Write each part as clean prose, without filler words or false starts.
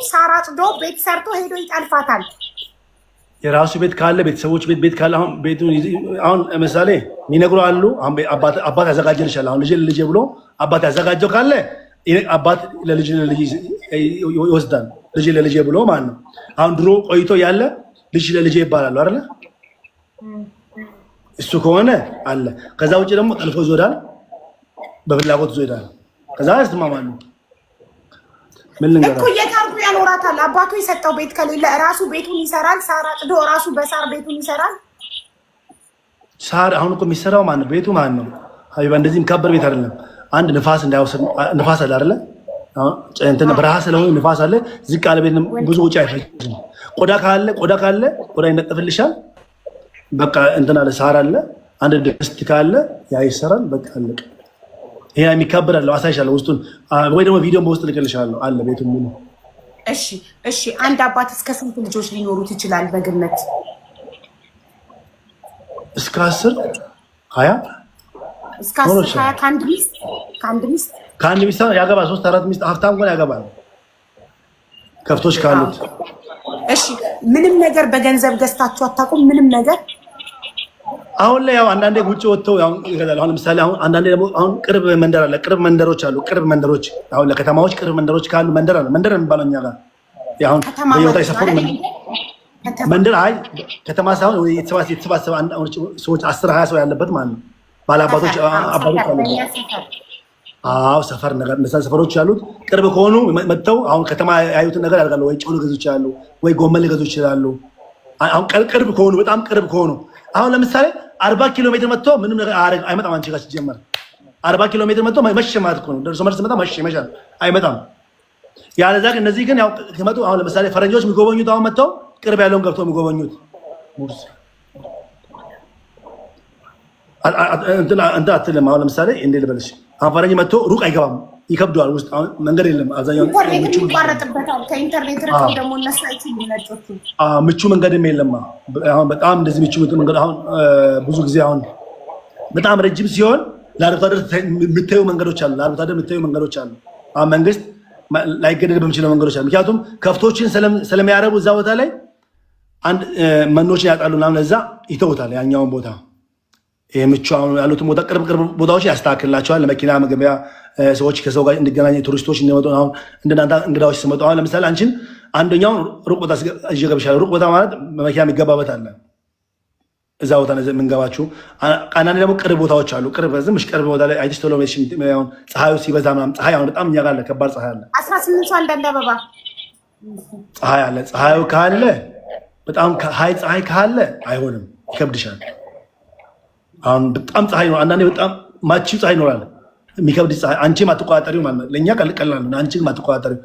ሳር አጭዶ ቤት ሰርቶ ሄዶ ይጠልፋታል። የራሱ ቤት ካለ ቤተሰቦች ቤት ካለ አሁን ቤቱን አሁን ለምሳሌ የሚነግሩ አሉ። አባት ያዘጋጀልሻል። አሁን ልጅ ብሎ አባት ያዘጋጀው ካለ አባት ለልጅ ይወስዳል። ልጅ ብሎ ማለት ነው። አሁን ድሮ ቆይቶ ያለ ልጅ ለልጅ ይባላሉ አይደለ? እሱ ከሆነ አለ። ከዛ ውጭ ደግሞ ጠልፎ ይዞዳል፣ በፍላጎት ይዞዳል። ከዛ ያስተማማሉ። ምን ልንገራ እኮ የታርጉ ያኖራታል። አባቱ የሰጠው ቤት ከሌለ ራሱ ቤቱን ይሰራል። ሳር አጭዶ ራሱ በሳር ቤቱን ይሰራል። ሳር አሁን እኮ የሚሰራው ማን ነው? ቤቱ ማን ነው? ሀቢባ እንደዚህ የሚካበር ቤት አይደለም። አንድ ንፋስ እንዳይወስድ ንፋስ አለ አይደለ? አሁን እንትን በረሃ ስለሆነ ንፋስ አለ። ዝቅ ያለ ቤት ብዙ ወጪ አይፈጅም። ቆዳ ካለ ቆዳ ይነጠፍልሻል። በቃ እንትን አለ፣ ሳር አለ። አንድ ድስት ካለ ያ ይሰራል። በቃ አለቀ። ይሄ የሚካበር አለው። አሳይሻለሁ ውስጡን፣ ወይ ደግሞ ቪዲዮን በውስጥ ልክልሻለሁ። አለ ቤቱ ሙሉ። እሺ አንድ አባት እስከ ስንት ልጆች ሊኖሩት ይችላል በግምት? እስከ 10 20 እስከ 10 20 ከአንድ ሚስት ያገባል። 3 4 ሚስት ሀብታም እንኳን ያገባል ከፍቶች ካሉት። እሺ ምንም ነገር በገንዘብ ገዝታችሁ አታውቁም? ምንም ነገር አሁን ላይ ያው አንዳንዴ ውጭ ወጥተው ያው ይገዛሉ። አሁን ለምሳሌ አንዳንዴ ደግሞ አሁን ቅርብ መንደር አለ። ቅርብ መንደሮች አሉ። ቅርብ መንደሮች አሁን ለከተማዎች ቅርብ መንደሮች ካሉ መንደር አለ። መንደር የሚባለው እኛ ጋር አሁን በየቦታ የሰፈሩ መንደር። አይ ከተማ ሳይሆን የተሰባሰበ ሰዎች 10 20 ሰው ያለበት ማለት ነው። ባለአባቶች አባቶች አሉ። አዎ ሰፈር ነገር እንደዛ ሰፈሮች ያሉት ቅርብ ከሆኑ መጥተው አሁን ከተማ ያዩትን ነገር ያደርጋሉ። ወይ ጨው ሊገዙ ይችላሉ፣ ወይ ጎመን ሊገዙ ይችላሉ። አሁን ቅርብ ከሆኑ በጣም ቅርብ ከሆኑ አሁን ለምሳሌ 40 ኪሎ ሜትር መጥቶ ምንም ነገር አይመጣም። አንቺ ጋር ሲጀመር 40 ኪሎ ሜትር መጥቶ መሸ ማለት እኮ ነው። ደርሶ መልስ መጣ መሸ ይመሻል፣ አይመጣም። ያለዛ እነዚህ ግን ያው ከመጡ አሁን ለምሳሌ ፈረንጆች የሚጎበኙት አሁን መጥተው ቅርብ ያለውን ገብተው የሚጎበኙት እንትን አትልም። አሁን ለምሳሌ እንዴ ልበልሽ፣ አሁን ፈረንጅ መጥቶ ሩቅ አይገባም፣ ይከብደዋል። ውስጥ አሁን መንገድ የለም። አብዛኛው ይቋረጥበታል። ከኢንተርኔት ርቀው ደግሞ እነሱ አይችሉም። ነጮቹ ምቹ መንገድም የለም። አሁን በጣም እንደዚህ ምቹ መንገድ አሁን ብዙ ጊዜ አሁን በጣም ረጅም ሲሆን ለአርብቶ አደር የምታዩ መንገዶች አሉ። ለአርብቶ አደር የምታዩ መንገዶች አሉ። አሁን መንግስት ላይገደድ በሚችለው መንገዶች አሉ። ምክንያቱም ከፍቶችን ስለሚያረቡ እዛ ቦታ ላይ አንድ መኖችን ያጣሉ ምናምን፣ እዛ ይተውታል ያኛውን ቦታ። ምቹ አሁን ያሉትን ቦታ ቅርብ ቦታዎች ያስተካክልላቸዋል። ለመኪና መገበያ ሰዎች ከሰው ጋር እንዲገናኝ ቱሪስቶች እንዲመጡ አሁን እንደናንተ እንግዳዎች ሲመጡ አሁን ለምሳሌ አንቺን አንደኛውን ሩቅ ቦታ ይገብሻል። ሩቅ ቦታ ማለት በመኪና የሚገባበት አለ። እዛ ቦታ የምንገባችሁ አንዳንዴ ደግሞ ቅርብ ቦታዎች አሉ። ቅርብ ቦታ ላይ አይተሽ ቶሎ ፀሐዩ ሲበዛ ምናምን ፀሐይ አሁን በጣም እኛ ጋር አለ፣ ከባድ ፀሐይ አለ። 18 ሰው አንዳንድ አበባ ፀሐይ አለ። ፀሐዩ ካለ በጣም ፀሐይ ካለ አይሆንም፣ ይከብድሻል። አሁን በጣም ፀሐይ ነው። አንዳንዴ በጣም ማቺው ፀሐይ ይኖራል፣ የሚከብድ ፀሐይ። አንቺ ማትቆጣጠሪው ማለት ነው። ለእኛ ቀላል ነው፣ አንቺ ማትቆጣጠሪው።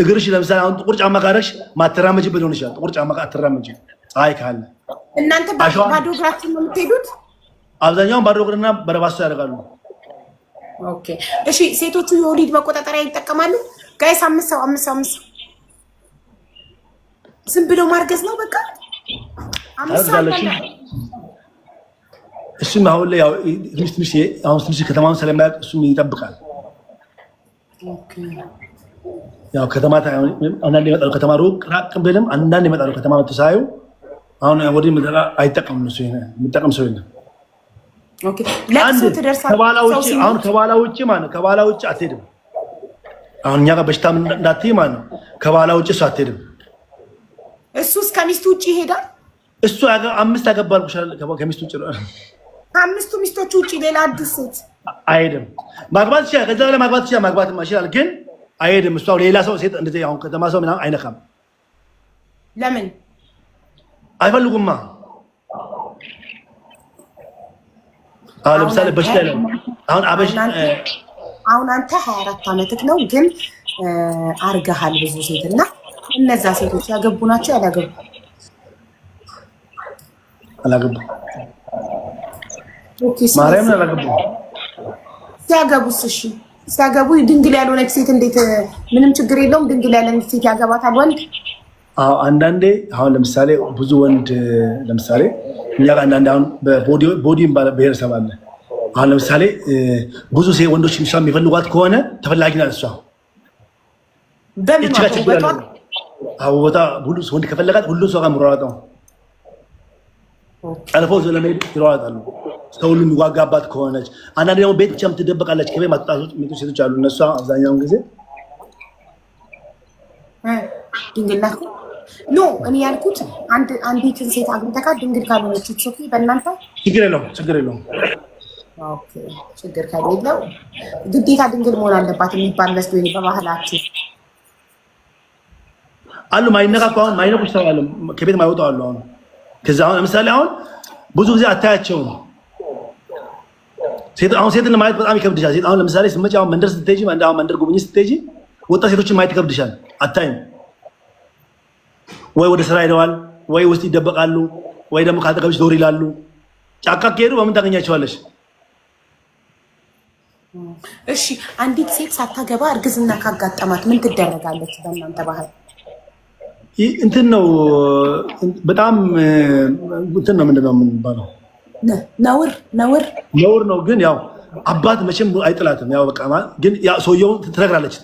እግርሽ ለምሳሌ አሁን ጥቁር ጫማ ካረሽ ማትራመጂበት ሊሆን ይችላል። ጥቁር ጫማ አትራመጂ ፀሐይ ካለ። እናንተ ባዶ እግራችሁን ነው የምትሄዱት? አብዛኛውን ባዶ እግርና በረባሶ ያደርጋሉ። ኦኬ እሺ። ሴቶቹ የወሊድ መቆጣጠሪያ ይጠቀማሉ? ጋይስ 5 ሰው ዝም ብሎ ማርገዝ ነው በቃ 5 ሰው። እሱም አሁን ላይ ያው ትንሽ ከተማውን ስለማያውቅ እሱም ይጠብቃል። ያው ከተማ አንዳንድ ይመጣሉ። ከተማ ሩቅ ራቅ ብልም አንዳንድ ይመጣሉ። ከተማ መጥቶ ሳዩ አሁን ወዲህ አይጠቀምም። እሱ የሚጠቀም ሰው የለም። ከባላ ውጭ ማለት ከባላ ውጭ አትሄድም። አሁን እኛ ጋር በሽታ እንዳትይ ማለት ነው። ከባላ ውጭ እሱ አትሄድም። እሱ እስከ ሚስቱ ውጭ ይሄዳል። እሱ 5 ያገባል ከሚስቱ ውጭ ነው። ከ5 ሚስቶች ውጭ ሌላ አዲስ ሴት አይሄድም። ማግባት ይችላል፣ ከዛ በላይ ማግባት ይችላል፣ ግን አይሄድም። እሱ ሌላ ሰው ሴት እንደዚህ አሁን ከተማ ሰው ምናምን አይነካም። ለምን አይፈልጉማ? አሁን ለምሳሌ በሽታ ያለው አሁን አንተ 24 ዓመትህ ነው፣ ግን አርገሃል ብዙ ሴት እና እነዛ ሴቶች ያገቡ ናቸው ያላገቡ? አላገቡ። ማርያምን አላገቡ። ሲያገቡስ? እሺ ሲያገቡ ድንግል ያልሆነች ሴት እንዴት? ምንም ችግር የለውም። ድንግል ያልሆነች ሴት ያገባታል ወንድ? አዎ አንዳንዴ አሁን ለምሳሌ ብዙ ወንድ ለምሳሌ እኛ ጋር አንዳንዴ አሁን ቦዲ ብሔረሰብ አለ። አሁን ለምሳሌ ብዙ ወንዶች የሚፈልጓት ከሆነ ተፈላጊ ናት እሷ። ቦታ ሁሉ ወንድ ከፈለጋት ሁሉ ሰው ጋር ምሯሯጠው አልፎ ስለመሄድ ይሯሯጣሉ። ሰው ሁሉ የሚዋጋባት ከሆነች አንዳንዴ ደግሞ ቤት ብቻ የምትደበቃለች። ከቤት ማጥጣቶች ሴቶች አሉ። እነሱ አብዛኛውን ጊዜ ድንግል ናት። ኖ እኔ ያልኩት አንዲትን ሴት አግብተካ ድንግል ካልሆነች ኦኬ፣ በእናንተ ችግር የለውም። ኦኬ ችግር ከሌለው ግዴታ ድንግል መሆን አለባት የሚባል መስሎኝ በባህላችሁ አሉ። ማይነካኩ አሁን ማይነኩሽ ሰው አለ፣ ከቤት ማይወጣው አሉ። አሁን ከዛ አሁን ለምሳሌ አሁን ብዙ ጊዜ አታያቸውም። ሴትን ማየት በጣም ይከብድሻል። ሴት አሁን ለምሳሌ ስመጪ አሁን መንደር ስትሄጂ መንደር ጉብኝት ስትሄጂ ወጣት ሴቶችን ማየት ይከብድሻል። አታይም ወይ ወደ ስራ ሄደዋል ወይ ውስጥ ይደበቃሉ ወይ ደግሞ ካልተቀበልሽ ዞር ይላሉ። ጫካ ከሄዱ በምን ታገኛቸዋለሽ? እሺ አንዲት ሴት ሳታገባ እርግዝና ካጋጠማት ምን ትደረጋለች በእናንተ ባህል? እንትን ነው በጣም እንትን ነው ምንድነው የምንባለው? ነውር ነው። ግን ያው አባት መቼም አይጥላትም። ያው በቃ ግን ሰውየው ትነግራለች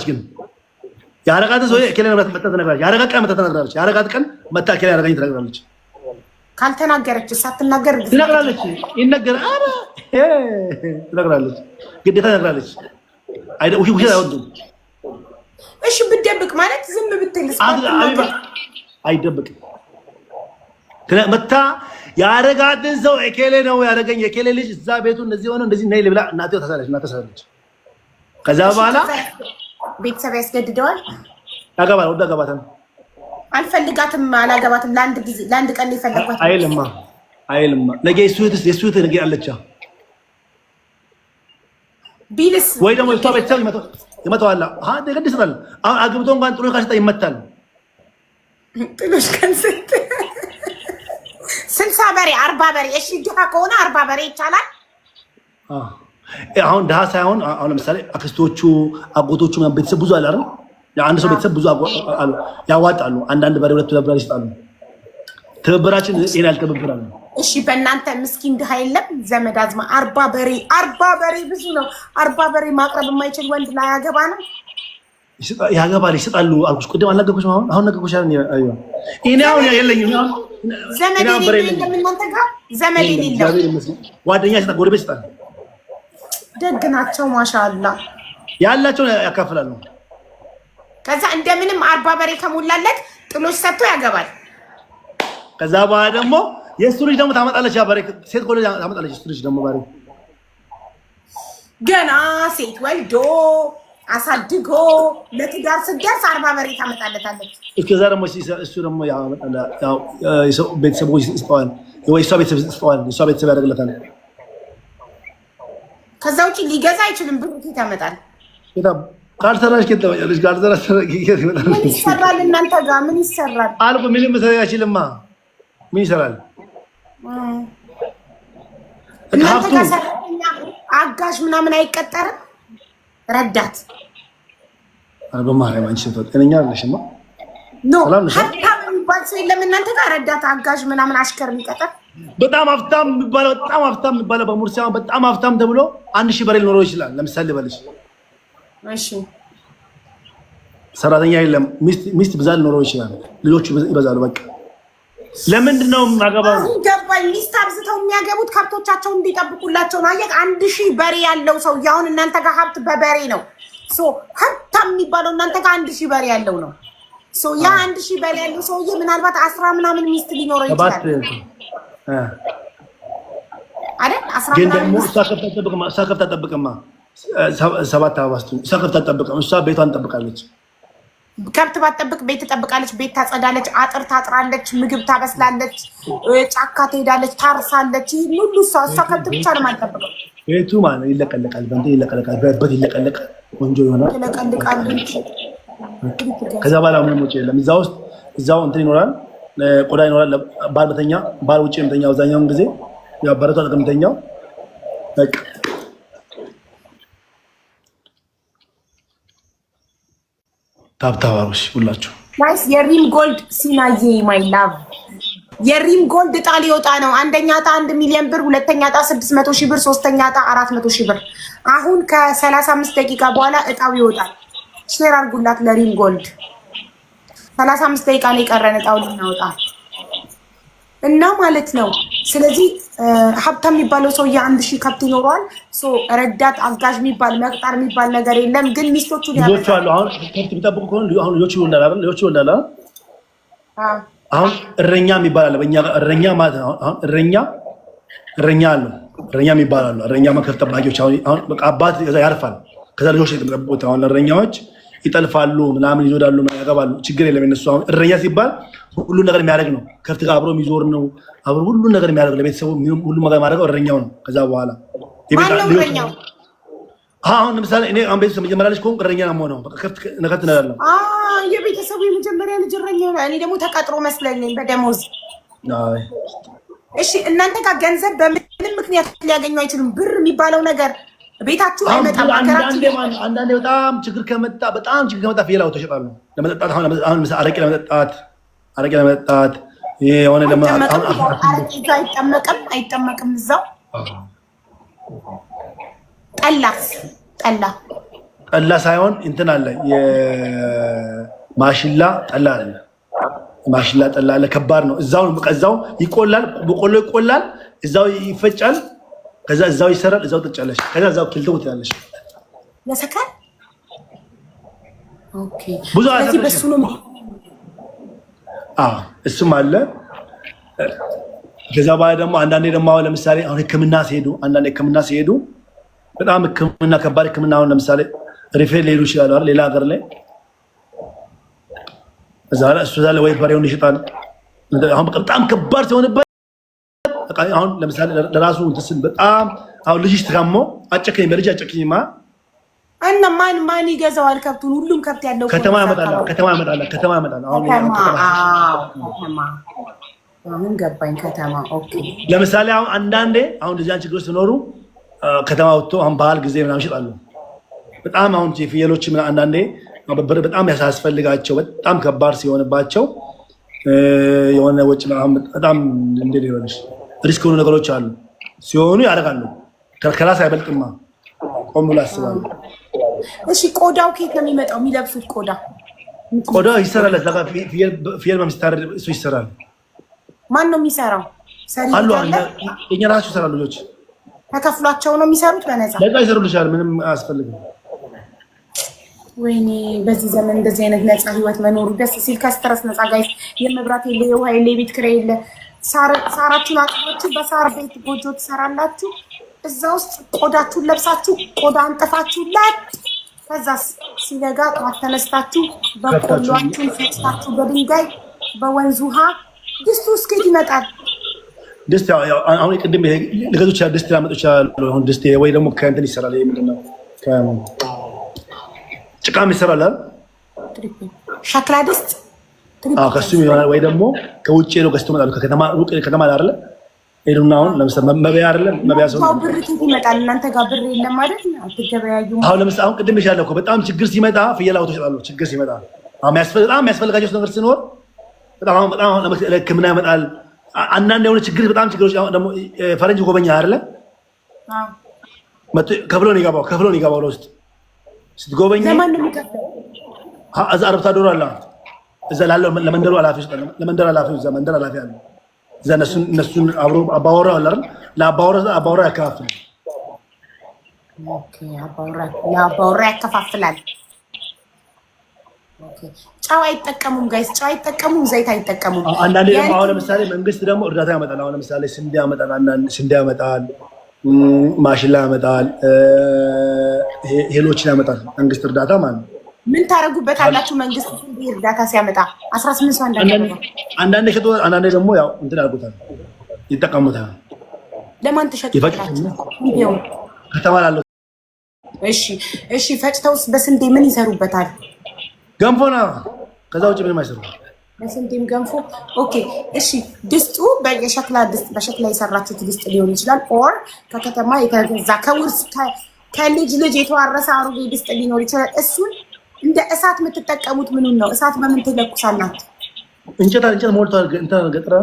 ግን ያረጋትን ሰው ከሌላ ምራት መጣ ተነግራለች። ያረጋት ቀን መጣ ተነግራለች። ያረጋት ቀን መጣ ከሌላ ያረጋኝ ተነግራለች። ካልተናገረች ሳትናገር ትነግራለች። ትነግራለች። ግዴታ ትነግራለች። ውሸት አይወዱም። እሺ ብትደብቅ ማለት ዝም ብትልስ አይደብቅም። መታ ያረጋትን ሰው ኤኬሌ ነው ያረገኝ የኬሌ ልጅ እዛ ቤቱ እንደዚህ ሆነ እንደዚህ ነይ ልብላ እናቴው ተሳለች። ከዛ በኋላ ቤተሰብ ያስገድደዋል። ያገባል። ወደ አገባታል። አልፈልጋትም፣ አላገባትም ለአንድ ቀን የፈለኳት አይልማ ነገ የሱት ነገ አለቻ ቢልስ ወይ ደግሞ እሷ ቤተሰብ ይመታዋል። ግድ ይሰጣል። አሁን አግብቶ እንኳን ጥሎሽ ካሽጣ ይመታል። ጥሎሽ ከንስት 60 በሬ 40 በሬ እሺ፣ ድሃ ከሆነ 40 በሬ ይቻላል። አሁን ድሃ ሳይሆን አሁን ለምሳሌ አክስቶቹ አጎቶቹ ቤተሰብ ብዙ አለ አይደል? የአንድ ሰው ቤተሰብ ብዙ አሉ ያዋጣሉ። አንዳንድ በሬ ሁለት በሬ ይሰጣሉ። ትብብራችን ይሄን ያልተብብራል። እሺ በእናንተ ምስኪን ድሃ የለም? ዘመድ አዝማ 40 በሬ ብዙ ነው። 40 በሬ ማቅረብ የማይችል ወንድ ላይ ያገባ ነው? ያገባል። ይሰጣሉ አልኩሽ። ቅድም አልነገርኩሽም? አሁን ነገርኩሽ አይደል? እኔ አሁን የለኝም። ዘመድ የሌለው እናንተ ጋር ዘመድ የሌለው ጓደኛ ይሰጣል፣ ጎረቤት ይሰጣል። ደግ ናቸው ማሻአላ። ያላቸውን ያካፍላሉ። ከዛ እንደምንም 40 በሬ ከሞላለት ጥሎሽ ሰጥቶ ያገባል። ከዛ በኋላ ደግሞ የእሱ ልጅ ደግሞ ታመጣለች። ያ በሬ ሴት ኮሌጅ ታመጣለች። እሱ ልጅ ደግሞ በሬ ገና ሴት ወልዶ አሳድጎ ለትዳር ስትደርስ 40 በሬ ታመጣለታለች። እስከዛ ደግሞ እሱ ደግሞ ያው ቤተሰቦች ይስጠዋል ወይ እሷ ቤተሰብ ይስጠዋል። እሷ ቤተሰብ ያደርግለታል። ከዛ ውጪ ሊገዛ አይችልም። ብሩ ከየት ያመጣል? ካልሰራሽ ከተባለሽ ካልሰራሽ ይመጣል። ምን ይሰራል? እናንተ ጋር ምን ይሰራል? አልኩ ምንም መስራት አይችልማ። ምን ይሰራል? እናንተ ጋር ሰራተኛ አጋዥ ምናምን አይቀጠርም? ረዳት በማርያም አንቺ ጤነኛ አይደለሽማ። ኖ ሀብታም የሚባል ሰው የለም እናንተ ጋር? ረዳት አጋዥ ምናምን አሽከር የሚቀጠር በጣም ሀብታም የሚባለው በሙርሲያ በጣም ሀብታም ተብሎ 1000 በሬ ሊኖረው ይችላል። ለምሳሌ በልሽ እሺ፣ ሰራተኛ የለም፣ ሚስት ብዛት ሊኖረው ይችላል። ልጆቹ ይበዛሉ። በቃ ለምንድን ነው ማገባው? ገባኝ። ሚስት አብዝተው የሚያገቡት ከብቶቻቸውን እንዲጠብቁላቸው ነው። አየህ 1000 በሬ ያለው ሰው አሁን እናንተ ጋር ሀብት በበሬ ነው። ሀብታም የሚባለው እናንተ ጋር 1000 በሬ ያለው ነው። ያ 1000 በሬ ያለው ሰውዬ ምናልባት 10 ምናምን ሚስት ሊኖረው ይችላል አይደል? 10 ግን ደግሞ እሷ ከብት አትጠብቅማ። 7 አባስቱ እሷ ከብት አትጠብቅም። እሷ ቤቷን ትጠብቃለች። ከብት ባትጠብቅ ቤት ትጠብቃለች። ቤት ታጸዳለች፣ አጥር ታጥራለች፣ ምግብ ታበስላለች፣ ጫካ ትሄዳለች፣ ታርሳለች። ይህ ሁሉ እሷ ከብት ብቻ ነው የማትጠብቀው። ቤቱ ማለት ይለቀለቃል፣ በእንትን ይለቀለቃል፣ በበት ይለቀለቃል፣ ቆንጆ ይሆናል፣ ይለቀልቃል። ከዛ በኋላ ምንም ወጪ የለም። እዛው እንትን ይኖራል፣ ቆዳ ይኖራል። ባል በተኛ ባል ውጭ የምተኛው አብዛኛውን ጊዜ ያው በረቷ ተቀምጠኛው በቃ ታብታባሮች ሁላችሁ ጋይስ የሪም ጎልድ ሲናዬ ማይ ላቭ የሪም ጎልድ ዕጣ ሊወጣ ነው። አንደኛ ዕጣ 1 ሚሊዮን ብር፣ ሁለተኛ ዕጣ 600,000 ብር፣ ሶስተኛ ዕጣ 400,000 ብር። አሁን ከ35 ደቂቃ በኋላ ዕጣው ይወጣል። ሼር አድርጉላት ለሪም ጎልድ። 35 ደቂቃ ላይ ቀረን እጣው ልናወጣ እና ማለት ነው። ስለዚህ ሀብታም የሚባለው ሰው የ1000 ከብት ይኖረዋል። ረዳት አጋዥ የሚባል መቅጣር የሚባል ነገር የለም። ግን ሚስቶቹን ልጆቹ አሉ። አሁን ከብት የሚጠብቁ ከሆነ አሁን ልጆቹ ይወልዳል አይደል? ልጆቹ ይወልዳል። አሁን እረኛ የሚባል አለ በእኛ እረኛ ማለት ነው። አሁን እረኛ አሉ። እረኛ የሚባል አሉ። እረኛ ከብት ጠባቂዎች አሁን በቃ አባት ያርፋል። ከዛ ልጆች የሚጠብቁት አሁን እረኛዎች ይጠልፋሉ ምናምን ይዞዳሉ ያገባሉ። ችግር የለም የነሱ። አሁን እረኛ ሲባል ሁሉን ነገር የሚያደርግ ነው። ከብት ጋር አብሮ የሚዞር ነው። አብሮ ሁሉን ነገር የሚያደርግ ለቤተሰቡ ሁሉ ነገር ማድረገው እረኛው ነው። ከዛ በኋላ አሁን ለምሳሌ እኔ አሁን ቤተሰብ መጀመሪያ ልጅ ከሆንኩ እረኛ ነው የምሆነው። በቃ ከብት ነከት እንላለን። የቤተሰቡ የመጀመሪያ ልጅ እረኛ ነው። እኔ ደግሞ ተቀጥሮ መስለኝ በደሞዝ። እሺ እናንተ ጋር ገንዘብ በምንም ምክንያት ሊያገኙ አይችሉም። ብር የሚባለው ነገር ቤታችሁ አይመጣም። አንዳንዴ በጣም ችግር ከመጣ ፍየል አውጥተው ይሸጣሉ ለመጠጣት። አሁን ምሳ አረቄ ለመጠጣት የሆነ ደግሞ አይጠመቅም እዛው። ጠላ ሳይሆን እንትን አለ የማሽላ ጠላ አለ። ማሽላ ጠላ አለ። ከባድ ነው። እዛው ይቆላል፣ በቆሎ ይቆላል፣ እዛው ይፈጫል። ከዛ እዛው ይሰራል፣ እዛው ትጫለሽ። ከዛ እዛው ኪልተው ትያለሽ። ለሰካል ኦኬ። ብዙ በሱ ነው። እሱም አለ። ከዛ በኋላ ደግሞ አንዳንዴ ደግሞ አሁን ለምሳሌ አሁን ሕክምና ሲሄዱ በጣም ሕክምና ከባድ ሕክምና አሁን ለምሳሌ ሪፌር ሊሄዱ ይችላሉ አይደል? ሌላ ሀገር ላይ እሱ ዛለ ወይ በሬውን ይሽጣል። አሁን በጣም ከባድ ሲሆንበት አሁን ለምሳሌ ለራሱ እንትን በጣም አሁን ልጅሽ ተካሞ አጨከኝ በልጅ አጨከኝማ እና ማን ይገዛዋል ከብቱን? ሁሉም ከብት ያለው ከተማ ያመጣል። አሁን ገባኝ። ከተማ ኦኬ። ለምሳሌ አሁን አንዳንዴ አሁን ልጅ ችግሮች ሲኖሩ ከተማ ወጥቶ አሁን ባህል ጊዜ ምናምን ይሸጣሉ። በጣም አሁን ፍየሎች አንዳንዴ በጣም ያሳስፈልጋቸው በጣም ከባድ ሲሆንባቸው የሆነ ወጭ በጣም እንዴት ይሆንሽ ሪስክ የሆኑ ነገሮች አሉ ሲሆኑ ያደርጋሉ። ከራስ አይበልጥማ ቆም ብሎ ያስባሉ። እሺ ቆዳው ከየት ነው የሚመጣው? የሚለብሱት ቆዳ ይሰራል። እዛ ጋር ፍየል በምስታረድ እሱ ይሰራል። ማን ነው የሚሰራው? አሉ የእኛ ራሱ ይሰራሉ። ልጆች ተከፍሏቸው ነው የሚሰሩት? በነፃ ይሰሩልሻል። ምንም አያስፈልግም። ወይኔ በዚህ ዘመን እንደዚህ አይነት ነፃ ህይወት መኖሩ ደስ ሲል። ከስትረስ ነፃ ጋይስ። የመብራት የለ፣ የውሃ የለ፣ የቤት ኪራይ የለ። ሳራችሁን አጥባችሁ በሳር ቤት ጎጆ ትሰራላችሁ። እዛ ውስጥ ቆዳችሁን ለብሳችሁ ቆዳ አንጥፋችሁላት። ከዛ ሲነጋ ጠዋት ተነስታችሁ በቆሏችሁን ፈጭታችሁ በድንጋይ በወንዝ ውሃ ድስቱ እስከት ይመጣል። ድስት አሁን ቅድም ሊገዙ ይችላል። ድስት ላመጡ ይችላሉ። አሁን ድስት ወይ ደግሞ ከእንትን ይሰራል። ይሄ ምንድን ነው? ጭቃም ይሰራል አይደል? ሸክላ ድስት ከሱም ይሆናል። ወይ ደግሞ ከውጭ ነው ገዝቶ ይመጣሉ። ከከተማ ሩቅ ከተማ አይደለ? ሄዱና አሁን ለምሳሌ መበያ አይደለም መበያ ሰው ብር ከየት ይመጣል? እናንተ ጋር ብር የለም አይደል? አትገበያዩም? አሁን ለምሳሌ አሁን ቅድም ይሻለው እኮ በጣም ችግር ሲመጣ ፍየል አውጥተው ይሸጣሉ። ችግር ሲመጣ በጣም የሚያስፈልጋቸው ነገር ሲኖር በጣም ለሕክምና ይመጣል። አንዳንድ የሆነ ችግር በጣም ችግሮች ደግሞ ፈረንጅ ጎበኛ አይደለ? ከፍሎ ነው የገባው ለውስጥ ስትጎበኝ እዛ አርብቶ አደሩ አለ እዛ ላለው ለመንደሩ ኃላፊ ውስጥ ለመንደር ኃላፊ እዛ መንደር ኃላፊ አለ እዛ እነሱን አብሮ አባወራ አለ አይደል? ለአባወራ ያከፋፍላል። ኦኬ ለአባወራ ያከፋፍላል። ኦኬ ጨው አይጠቀሙም ጋይስ፣ ጨው አይጠቀሙም፣ ዘይት አይጠቀሙም። አንዳንዴ ደግሞ አሁን ለምሳሌ መንግስት ደግሞ እርዳታ ያመጣል። አሁን ለምሳሌ ስንዴ ያመጣል፣ ማሽላ ያመጣል፣ ሄሎችን ያመጣል። መንግስት እርዳታ ማለት ነው። ምን ታረጉበታላችሁ? መንግስት እርዳታ ሲያመጣ 18 ሰው አንዳንዴ ሸጦ አንዳንዴ ደግሞ ያው እንትን ያርጉታል፣ ይጠቀሙታል። ለማን ተሸጡላችሁ? ከተማ ላለው። እሺ ፈጭተውስ በስንዴ ምን ይሰሩበታል? ገንፎ ነው። ከዛ ውጭ ምንም አይሰሩ። በስንዴም ገንፎ። ኦኬ እሺ። ድስጡ በሸክላ ድስት በሸክላ የሰራችሁት ድስት ሊሆን ይችላል። ኦር ከከተማ የተገዛ ከውርስ ከልጅ የተዋረሰ አሮጌ ድስት ሊኖር ይችላል። እሱን እንደ እሳት የምትጠቀሙት ምኑን ነው? እሳት በምን ትለኩሳላችሁ? እንጨት ሞልቷል። እንትን ገጥራ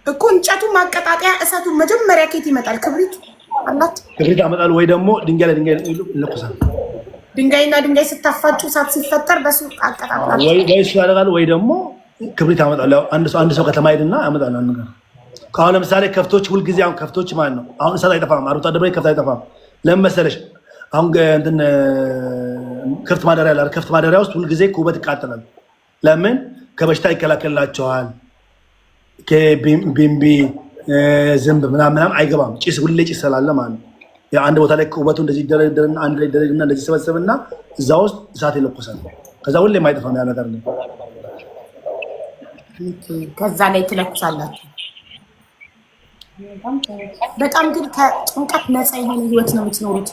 እኮ እንጨቱ ማቀጣጠያ እሳቱ መጀመሪያ ከየት ይመጣል? ክብሪት አላት። ክብሪት አመጣሉ ወይ ደግሞ ድንጋይ ይለኩሳል። ድንጋይና ድንጋይ ስታፋጩ እሳት ሲፈጠር በሱ አቀጣጣላችሁ ወይ እሱ ያደርጋሉ ወይ ደግሞ ክብሪት ያመጣሉ። አንድ ሰው ከተማ ሄድና ያመጣሉ ነገር። አሁን ለምሳሌ ከፍቶች ሁልጊዜ አሁን ከፍቶች ማለት ነው አሁን እሳት አይጠፋም። አርብቶ አደር ከፍት አይጠፋም። ለምን መሰለሽ? አሁን እንትን ከፍት ማደሪያ ያለ ከፍት ማደሪያ ውስጥ ሁልጊዜ ኩበት ይቃጠላል። ለምን? ከበሽታ ይከላከልላቸዋል። ከቢምቢ ዝንብ ምናምን አይገባም። ጭስ ሁሌ ጭስ ስላለ ማለት ነው። አንድ ቦታ ላይ ኩበቱ እንደዚህ ይደረግና አንድ ላይ ይደረግና እንደዚህ ሰበሰብና እዛ ውስጥ እሳት ይለኮሳል። ከዛ ሁሌ የማይጠፋም ያ ነገር ነው። ከዛ ላይ ትለኩሳላችሁ። በጣም ግን ከጭንቀት ነፃ የሆነ ህይወት ነው የምትኖሩት።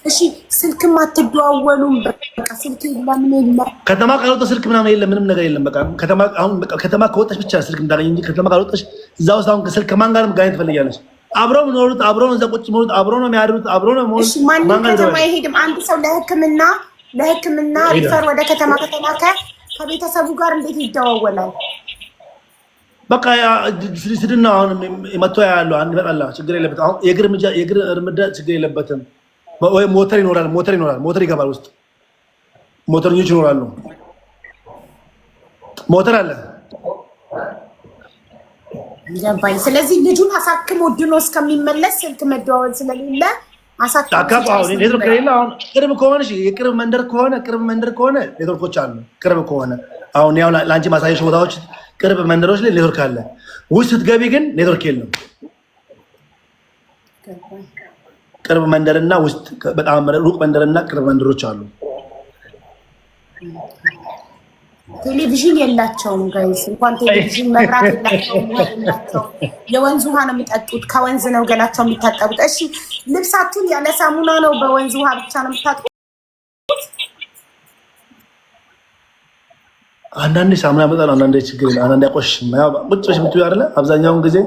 እሺ ስልክም አትደዋወሉም? በቃ ስልክ የለም ምን የለም። ከተማ ካልወጣሽ ስልክ ምናምን የለም፣ ምንም ነገር የለም። በቃ ከተማ ከወጣሽ ብቻ ስልክ እንዳገኝ እንጂ ከተማ ካልወጣሽ እዛ ውስጥ አሁን ከስልክ ከማን ጋር መገናኘት ትፈልጊያለሽ? አብረው የሚኖሩት አብረው ነው፣ እዛ ቁጭ የሚሉት አብረው ነው የሚያድሩት አብረው ነው። እሺ ማንም ከተማ አይሄድም? አንድ ሰው ለህክምና ሪፈር ወደ ከተማ ከተላከ ከቤተሰቡ ጋር እንዴት ይደዋወላል? በቃ ስድና አሁን መቶ ያለው አንድ በጣላ ችግር የለበትም። አሁን የእግር እርምጃ ችግር የለበትም። ወይ ሞተር ይኖራል፣ ሞተር ይገባል ውስጥ ሞተረኞች ይኖራሉ። ሞተር አለ ገባኝ። ስለዚህ ልጁን አሳክሞ ድኖ እስከሚመለስ ስልክ መደዋወል ስለሌለ ኔትወርክ ከሌለ አሁን ቅርብ ከሆነ የቅርብ መንደር ከሆነ ኔትወርኮች አሉ። ቅርብ ከሆነ አሁን ያው ለአንቺ ማሳየሽ ቦታዎች ቅርብ መንደሮች ላይ ኔትወርክ አለ። ውስጥ ስትገቢ ግን ኔትወርክ የለም። ቅርብ መንደርና ውስጥ በጣም ሩቅ መንደርና ቅርብ መንደሮች አሉ። ቴሌቪዥን የላቸውም ጋይስ፣ እንኳን ቴሌቪዥን መብራት የላቸውም። የወንዝ ውሃ ነው የሚጠጡት። ከወንዝ ነው ገላቸው የሚታጠቡት። እሺ ልብሳችሁን ያለ ሳሙና ነው በወንዝ ውሃ ብቻ ነው የምታጥቡት? አንዳንዴ ሳሙና ያመጣል፣ አንዳንዴ ችግር የለም። አንዳንዴ ያቆሽሽም። ቁጭ ብለሽ ብትይ አይደለ አብዛኛውን ጊዜ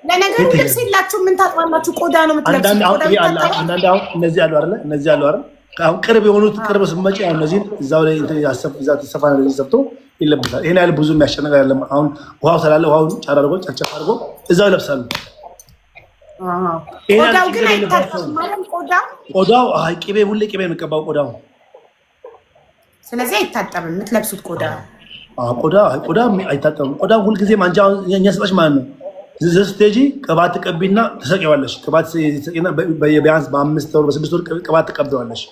ለነገሩ ልብስ የላችሁም። ምን ታጥባላችሁ? ቆዳ ነው የምትለብሱት። አንዳንዴ አሁን እነዚህ አሉ አይደለ እነዚህ አሉ አይደል አሁን ቅርብ የሆኑት ቅርብ ስትመጪ አሁን እነዚህ እዛው ላይ ተሰፋ ነገር ሰፍቶ ይለብሳል። ይሄን ያህል ብዙ የሚያስጨንቅ አይደለም። አሁን ውሃው ስላለ ውሃውን ጫር አድርጎ ጨፍጨፍ አድርጎ እዛው ይለብሳሉ። ቆዳው ግን አይታጠብም ማለት ቆዳው ቅቤ ሁሌ ቅቤ የሚቀባው ቆዳው ስለዚህ አይታጠብም። የምትለብሱት ቆዳ አይታጠብም። ቆዳ ሁልጊዜ ማንጃ እኛ ሰጣች ማለት ነው። ስቴጂ ቅባት ትቀቢና ትሰቂዋለሽ። ቅባት ቢያንስ በ5 ወር በ6 ወር ቅባት ትቀቢዋለሽ።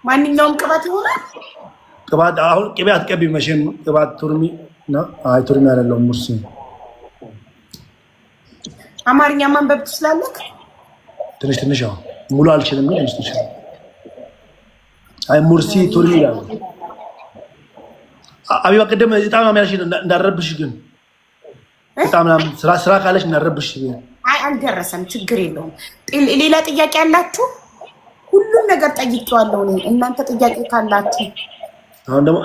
ማንኛውም ቅባት ይሆናል። ቅባት አሁን ቅቤ አትቀቢም መቼም። ቅባት ቱርሚ ነው። ቱርሚ አይደለም ሙርሲ። አማርኛ ማንበብ ትችላለህ? ትንሽ አሁን ሙሉ አልችልም ግን ትንሽ ሙርሲ ቱርሚ ይላል። አቢባ ቅድም በጣም የሚያልሽ እንዳረብሽ ግን በጣም ስራ ካለሽ እንዳረብሽ። አልደረሰም፣ ችግር የለውም። ሌላ ጥያቄ ያላችሁ? ሁሉም ነገር ጠይቄዋለሁ እኔ። እናንተ ጥያቄ ካላችሁ አሁን ደግሞ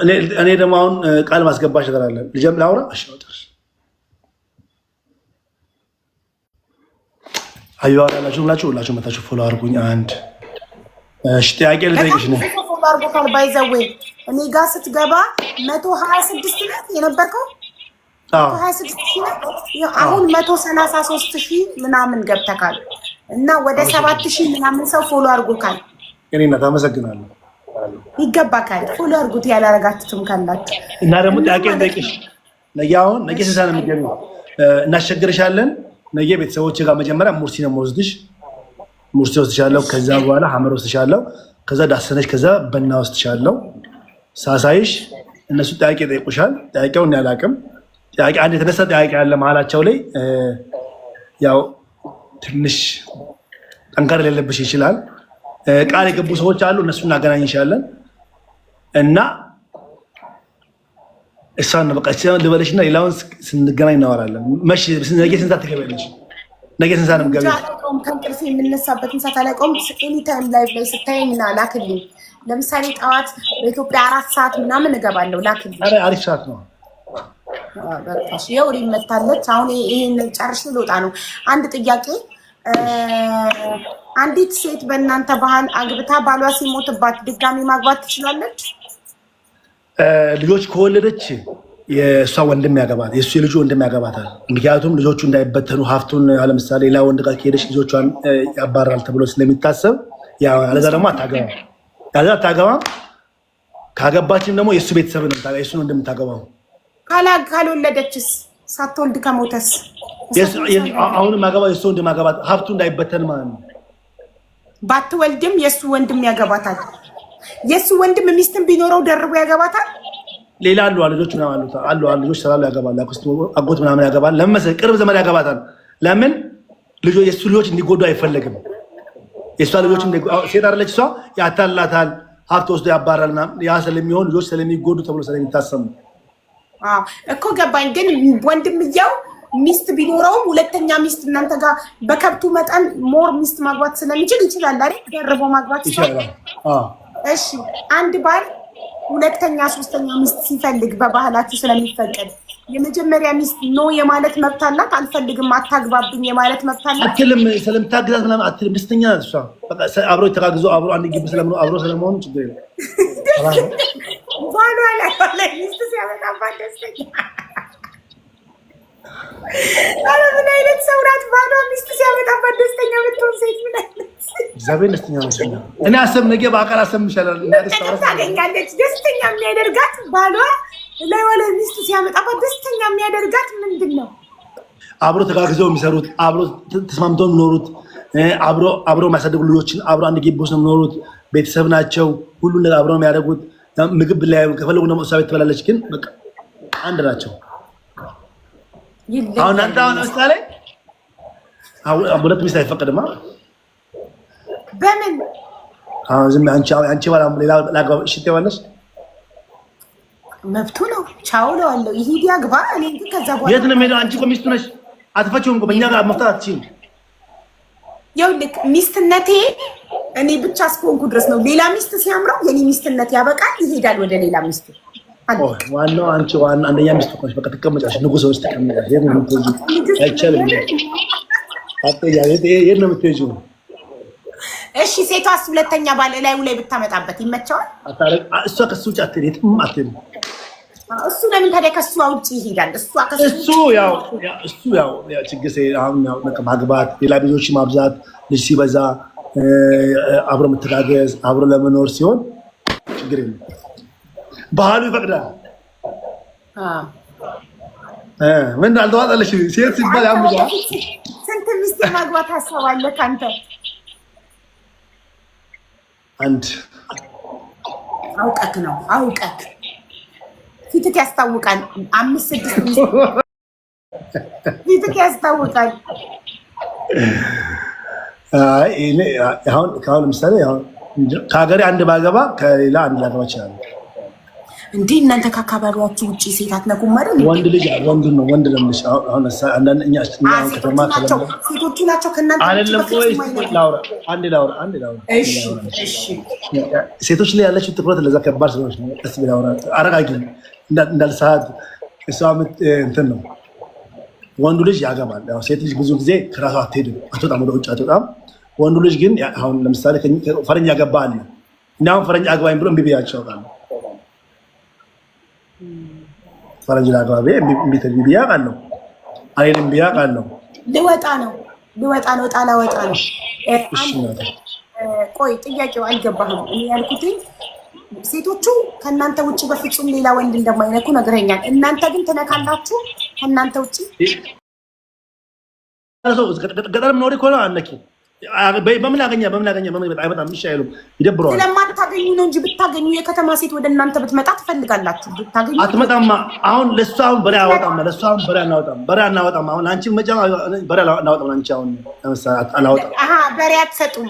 እኔ ደግሞ አሁን ቃል ማስገባሽ ነገር አለ። ልጀምር ላውራ? እሺ አውጣሽ። አዩ አላችሁ ሁላችሁ መታችሁ ፎሎ አድርጉኝ። አንድ እሺ ጥያቄ ልጠይቅሽ ነው። ፎሎ አድርጎታል ባይዘዌ እኔ ጋር ስትገባ 126 ናት የነበርከው 126 አሁን 133 ምናምን ገብተካል እና ወደ 7000 ምናምን ሰው ፎሎ አድርጎካል። እኔና ታመሰግናለሁ። ይገባካል። ፎሎ አድርጉት ያላረጋችሁም ካላችሁ። እና ደግሞ ጥያቄ ልጠይቅሽ። ነገ ስንት ነው የምትገቢው? እናስቸግርሻለን። ነገ ቤተሰቦች ጋር መጀመሪያ ሙርሲ ነው የምወስድሽ። ሙርሲ ወስድሻለሁ። ከዛ በኋላ ሐመር ወስድሻለሁ። ከዛ ዳሰነች። ከዛ በና ወስድሻለሁ። ሳሳይሽ እነሱ ጥያቄ ጠይቁሻል። ጥያቄውን ያላቅም ጥያቄ አንድ የተነሳ ጥያቄ ያለ መሀላቸው ላይ ያው ትንሽ ጠንከር ሌለብሽ ይችላል። ቃል የገቡ ሰዎች አሉ። እነሱ እናገናኝሻለን እና እሷን በቃ ልበለሽ እና ሌላውን ስንገናኝ እናወራለን። መቼ ነገ ስንት ሰዓት ትገቢያለሽ? ነገ ስንት ሰዓት ነው የምትገቢው? ከእንቅልፌ የምነሳበትን ሰዓት አላውቀውም። ኤኒታይም ላይቭ ላይ ስታየኝ ላክልኝ። ለምሳሌ ጠዋት በኢትዮጵያ 4 ሰዓት ምናምን እገባለሁ። ላክልኝ። አሪፍ ሰዓት ነው። የውሪ መታለች። አሁን ይሄን ጨርሼ ልወጣ ነው። አንድ ጥያቄ፣ አንዲት ሴት በእናንተ ባህል አግብታ ባሏ ሲሞትባት ድጋሚ ማግባት ትችላለች? ልጆች ከወለደች የእሷ ወንድም ያገባት የእሱ የልጁ ወንድም ያገባታል። ምክንያቱም ልጆቹ እንዳይበተኑ ሀብቱን ለምሳሌ ሌላ ወንድ ጋር ከሄደች ልጆቿን ያባራል ተብሎ ስለሚታሰብ ያው አለዛ ደግሞ አታገባም። ያዛ አታገባም። ካገባችም ደግሞ የእሱ ቤተሰብ ነው የምታገባው። የእሱ ነው እንደምታገባው። ካልወለደችስ ሳትወልድ ከሞተስ? አሁንም ማገባ የእሱ ወንድም ማገባት ሀብቱ እንዳይበተን ማለት ነው። ባትወልድም የእሱ ወንድም ያገባታል። የእሱ ወንድም ሚስትን ቢኖረው ደርቦ ያገባታል። ሌላ አሉ ልጆች ምናምን አሉ ልጆች ስላሉ ያገባል። አጎት ምናምን ያገባል። ለምን መሰለህ? ቅርብ ዘመድ ያገባታል። ለምን የእሱ ልጆች እንዲጎዱ አይፈለግም። የእሷ ልጆች ሴት አይደለች እሷ፣ ያታላታል፣ ሀብት ወስዶ ያባራልና ያ ስለሚሆን ልጆች ስለሚጎዱ ተብሎ ስለሚታሰብ ነው እኮ። ገባኝ። ግን ወንድምየው ሚስት ቢኖረውም ሁለተኛ ሚስት እናንተ ጋር በከብቱ መጠን ሞር ሚስት ማግባት ስለሚችል ይችላል አይደል? ደርቦ ማግባት ይችላል። እሺ አንድ ባል ሁለተኛ ሶስተኛ ሚስት ሲፈልግ በባህላችሁ ስለሚፈቀድ የመጀመሪያ ሚስት ኖ የማለት መብት አላት። አልፈልግም አታግባብኝ የማለት መብት አላት አትልም። ስለምታግዛት ምናምን አትልም። ደስተኛ ናት እሷ። በቃ አብሮ ተጋግዞ አብሮ አንድ ግቢ ስለምነው አብሮ ስለመሆኑ ችግር የለም። ባሏ ላይ ሚስት ሲያመጣባት ደስተኛ። ኧረ ምን አይነት ሰው ናት? ባሏ ሚስት ሲያመጣባት ደስተኛ ብትሆን ሴት ምን አይነት እግዚአብሔር ደስተኛ ነው። እኔ አሰብ ነገ በአካል አሰብምሻለሁ ታገኛለች። ደስተኛ የሚያደርጋት ባሏ ላይ ወለ ሚስት ሲያመጣባት ደስተኛ የሚያደርጋት ምንድን ነው? አብሮ ተጋግዘው የሚሰሩት፣ አብሮ ተስማምተው የሚኖሩት፣ አብሮ የሚያሳድጉ ልጆችን አብሮ አንድ ግቢ ውስጥ የሚኖሩት ቤተሰብ ናቸው። ሁሉ ነገር አብሮ የሚያደርጉት። ምግብ ላይ ከፈለጉ ደግሞ እሷ ቤት ትበላለች። ግን በቃ አንድ ናቸው። አሁን አንተ ለምሳሌ ሁለት ሚስት አይፈቀድማ። በምን አሁን ዝም አንቺ ባላ ሌላ ላግባ እሺ ትይዋለሽ? መብቱ ነው። ቻው እለዋለሁ። ይሄድ ያግባ። እኔ ግን ከዛ በኋላ የት ነው የምሄደው? አንቺ እኮ ሚስቱ ነሽ። አትፈቺውም እኮ በእኛ ጋር መፍታት አትችይም። ይኸውልህ ሚስትነቴ እኔ ብቻ እስከሆንኩ ድረስ ነው። ሌላ ሚስት ሲያምረው የኔ ሚስትነት ያበቃል፣ ይሄዳል ወደ ሌላ ሚስት። ዋናው አንቺ አንደኛ ሚስት እኮ ነሽ። በቃ ትቀመጫለሽ፣ ንጉሥ ውስጥ ትቀመጫለሽ። የት ነው የምትሄጂው? አይቻልም። የት ነው የምትሄጂው? እሺ ሴቷስ ሁለተኛ ባል ላዩ ላይ ብታመጣበት ይመቸዋል? እሷ ከሱ ውጭ አትሄድም። እሱ ለምን ታዲያ ከሱ ውጭ ይሄዳል? እሱ ያው ችግር ማግባት፣ ሌላ ልጆች ማብዛት፣ ልጅ ሲበዛ አብሮ መተጋገዝ፣ አብሮ ለመኖር ሲሆን ችግር የለም። ባህሉ ይፈቅዳል። ምን አልተዋጠለሽ? ሴት ሲባል ያምጃ። ስንት ሚስት የማግባት ሀሳብ አለ ካንተ? አንድ አውቀት ነው። አውቀት ፊትክ ያስታውቃል። 5-6 ሚስት ፊትክ ያስታውቃል። አሁን ለምሳሌ ከሀገሬ አንድ ባገባ ከሌላ አንድ ላገባ ይችላል። እንዴ እናንተ ከአካባቢያችሁ ውጭ ሴት አትነኩም ማለት ነው? ወንድ ልጅ ወንድ ነው። ወንድ ለምሽ አሁን አንዳንድ እኛ ከተማ ሴቶቹ ናቸው ከእናንተ አይደለም። አንዴ ላውራ። እሺ ሴቶች ላይ ያለችው ትኩረት ለዛ ከባድ ስለሆነች ነው። ቀስ ብላ አውራ። አረጋጊ እንዳልሰዓት እሷ እንትን ነው። ወንዱ ልጅ ያገባል። ያው ሴት ልጅ ብዙ ጊዜ ከራሷ አትሄድም፣ አትወጣም፣ ወደ ውጭ አትወጣም። ወንዱ ልጅ ግን አሁን ለምሳሌ ፈረንጅ ያገባ አለ እና አሁን ፈረንጅ አግባኝ ብሎ እምቢ ብያቸው ያውቃሉ። ፈረንጅ ላግባቤ እምቢ ብዬ አውቃለሁ። አይልም ብዬ አውቃለሁ። ልወጣ ነው ጣላ ወጣ ነው። ቆይ ጥያቄው አልገባህም። እኔ ያልኩት ሴቶቹ ከእናንተ ውጭ በፍጹም ሌላ ወንድ እንደማይነኩ ነግረኛል። እናንተ ግን ትነካላችሁ? ከእናንተ ውጭ ገጠር ምኖሪ ከሆነ አነኪ በምን አገኘ አይመጣም። እሺ አይሉም፣ ይደብረዋል። ስለማታገኙ ነው እንጂ ብታገኙ የከተማ ሴት ወደ እናንተ ብትመጣ ትፈልጋላችሁ። ብታገኙ አትመጣማ። አሁን ለእሱ አሁን በሬ አወጣም፣ ለእሱ አሁን በሬ አናወጣም። አሁን አንቺ መጫ በሬ አናወጣም። አንቺ አሁን አላወጣም። በሬ አትሰጡም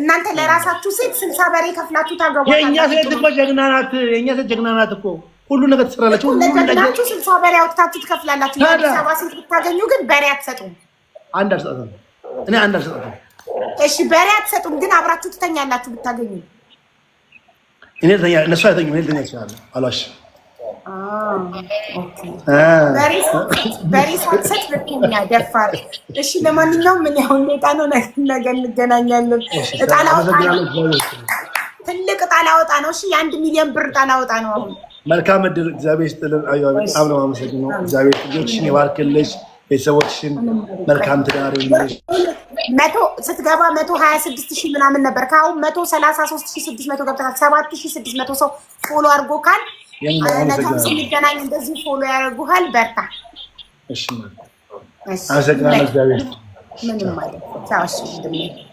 እናንተ ለራሳችሁ ሴት 60 በሬ ከፍላችሁ ታገባላችሁ። የእኛ ሴት እኮ ጀግና ናት። የእኛ ሴት ጀግና ናት እኮ ሁሉ ነገር ትሰራለች። ሁሉ ነገር 60 በሬ አውጥታችሁ ትከፍላላችሁ። የአዲስ አበባ ሴት ብታገኙ ግን በሬ አትሰጡም። አንድ አልሰጣትም እኔ አንድ አልሰጣትም። እሺ በሬ አትሰጡም፣ ግን አብራችሁ ትተኛላችሁ ብታገኙ። እኔ ተኛ እነሱ አይተኙም። እኔ ተኛ ይችላል አላሽ በሬ ሳትሰጥ ብትኛ ደፋር። እሺ ለማንኛውም ምን ያሁን ሌጣ ነው። ነገ እንገናኛለን። እጣ ላወጣ ነው፣ ትልቅ እጣ ላወጣ ነው። እሺ የ1 ሚሊዮን ብር እጣ ላወጣ ነው። አሁን መልካም እድል። እግዚአብሔር ይስጥልን። አዩባ በጣም ነው የማመሰግነው። እግዚአብሔር ልጆችሽን ይባርክልሽ፣ ቤተሰቦችሽን መልካም ትዳር ይሁንልሽ። መቶ ስትገባ 126,000 ምናምን ነበር። ከአሁን 133,600 ገብተሃል። 7,600 ሰው ፎሎ አድርጎካል። ነገም ስንገናኝ እንደዚህ ፎሎ ያደርጉሃል። በርታ። እሺ ማለት አመሰግናለሁ። ምንም ማለት ነው።